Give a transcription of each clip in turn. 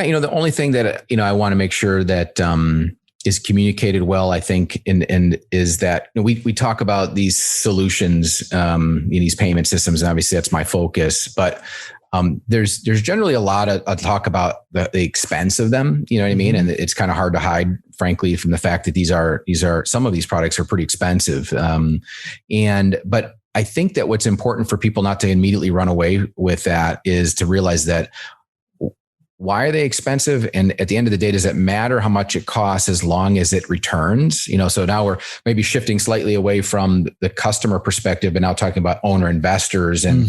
Yeah. The only thing that, I want to make sure that, is communicated well, I think, and is that we talk about these solutions in these payment systems, and obviously that's my focus. But there's generally a lot of talk about the expense of them. You know what I mean? And it's kind of hard to hide, frankly, from the fact that these are some of these products are pretty expensive. But I think that what's important for people not to immediately run away with that is to realize that. Why are they expensive? And at the end of the day, does it matter how much it costs as long as it returns? So now we're maybe shifting slightly away from the customer perspective and now talking about owner investors and,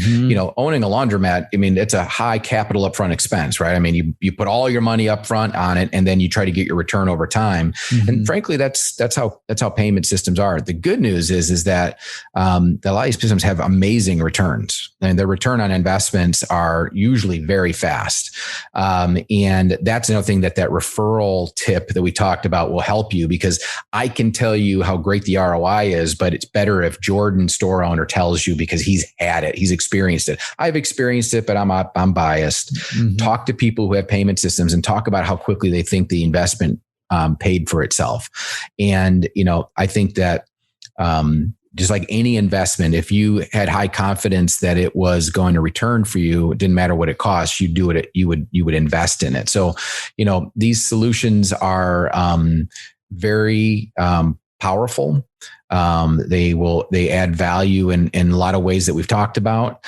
owning a laundromat. I mean, it's a high capital upfront expense, right? I mean, you put all your money upfront on it and then you try to get your return over time. And frankly, that's how payment systems are. The good news is that a lot of these systems have amazing returns, and their return on investments are usually very fast. And that's another thing that referral tip that we talked about will help you, because I can tell you how great the ROI is, but it's better if Jordan, store owner, tells you, because he's had it, he's experienced it. I've experienced it, but I'm biased. Talk to people who have payment systems and talk about how quickly they think the investment paid for itself. And I think that just like any investment, if you had high confidence that it was going to return for you, it didn't matter what it cost, you'd do it. You would invest in it. So, these solutions are very powerful. They add value in a lot of ways that we've talked about.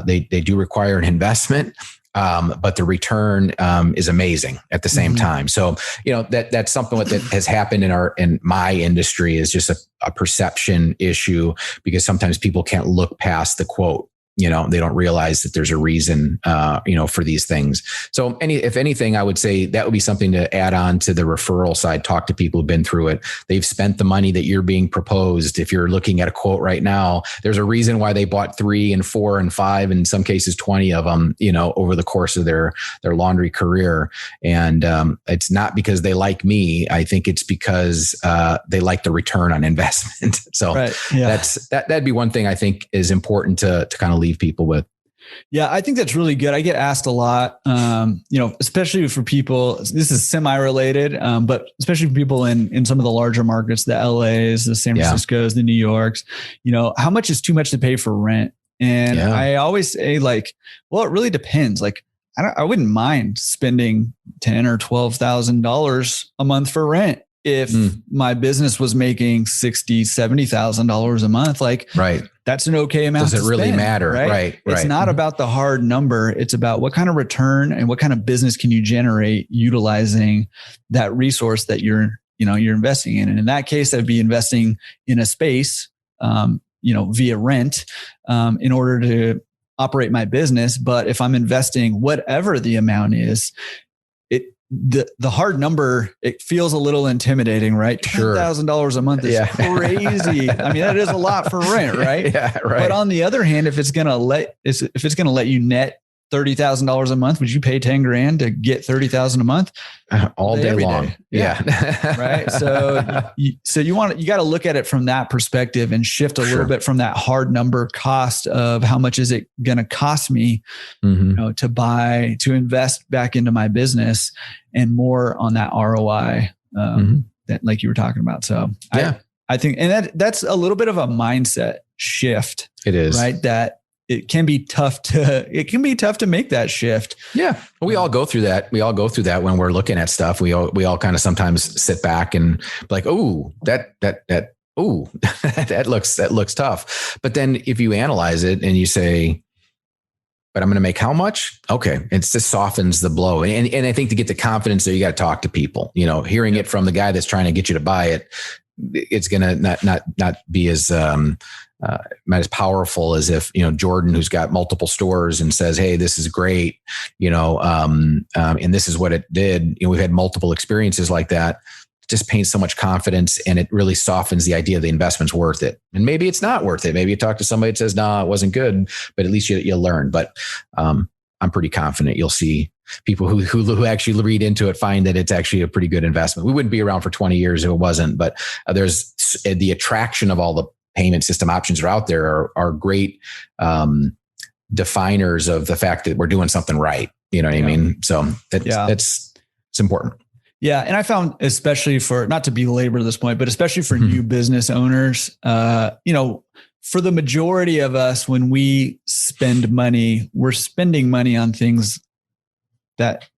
They do require an investment. But the return is amazing at the same time. So, that's something that has happened in my industry, is just a perception issue, because sometimes people can't look past the quote. They don't realize that there's a reason, for these things. So if anything, I would say that would be something to add on to the referral side. Talk to people who've been through it. They've spent the money that you're being proposed. If you're looking at a quote right now, there's a reason why they bought 3 and 4 and 5, in some cases 20 of them, over the course of their laundry career. And it's not because they like me. I think it's because they like the return on investment. So that'd be one thing I think is important to kind of leave people with. Yeah, I think that's really good. I get asked a lot, especially for people, this is semi-related, but especially for people in some of the larger markets, the LAs, the San Franciscos, the New Yorks, how much is too much to pay for rent? And I always say, well, it really depends. I wouldn't mind spending $10,000 or $12,000 a month for rent if my business was making $60,000, $70,000 a month. Right. That's an okay amount. Does it really matter? Right. It's not about the hard number. It's about what kind of return and what kind of business can you generate utilizing that resource that you're investing in. And in that case, I'd be investing in a space, via rent, in order to operate my business. But if I'm investing whatever the amount is, the hard number, it feels a little intimidating, right? $10,000 a month is crazy. I mean, that is a lot for rent, right? But on the other hand, if it's going to let you net $30,000 a month, would you pay 10 grand to get 30,000 a month? All day long. Right. So you got to look at it from that perspective and shift a little bit from that hard number cost of how much is it going to cost me, to invest back into my business, and more on that ROI, that like you were talking about. So I think, and that's a little bit of a mindset shift. It is, right? That it can be tough to make that shift. Yeah. Well, we all go through that. We all go through that when we're looking at stuff. We all kind of sometimes sit back and be like, oh, that looks tough. But then if you analyze it and you say, but I'm going to make how much? Okay. It just softens the blow. And I think to get the confidence there, you got to talk to people, hearing it from the guy that's trying to get you to buy it, it's going to not be as, not as powerful as if, Jordan, who's got multiple stores and says, hey, this is great, and this is what it did. We've had multiple experiences like that. It just paints so much confidence, and it really softens the idea the investment's worth it. And maybe it's not worth it. Maybe you talk to somebody that says, no, it wasn't good, but at least you learn. But I'm pretty confident you'll see people who actually read into it find that it's actually a pretty good investment. We wouldn't be around for 20 years if it wasn't, but there's the attraction of all the payment system options are out there are great definers of the fact that we're doing something right. You know what I mean? So that's It's important. Yeah. And I found, especially for, not to belabor this point, but especially for new business owners, for the majority of us, when we spend money, we're spending money on things that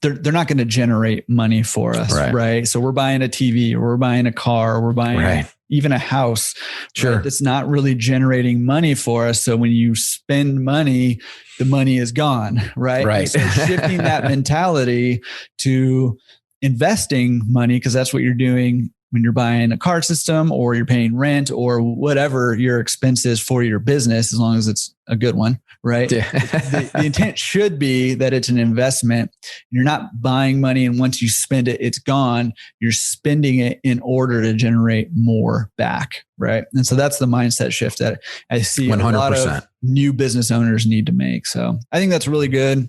they're not going to generate money for us. Right. So we're buying a TV, or we're buying a car, or we're buying even a house. Sure. Right? It's not really generating money for us. So when you spend money, the money is gone. Right. So shifting that mentality to investing money, because that's what you're doing when you're buying a car system, or you're paying rent, or whatever your expense is for your business, as long as it's a good one, right? Yeah. The intent should be that it's an investment. You're not buying money, and once you spend it, it's gone. You're spending it in order to generate more back, right? And so that's the mindset shift that I see 100%. A lot of new business owners need to make. So I think that's really good.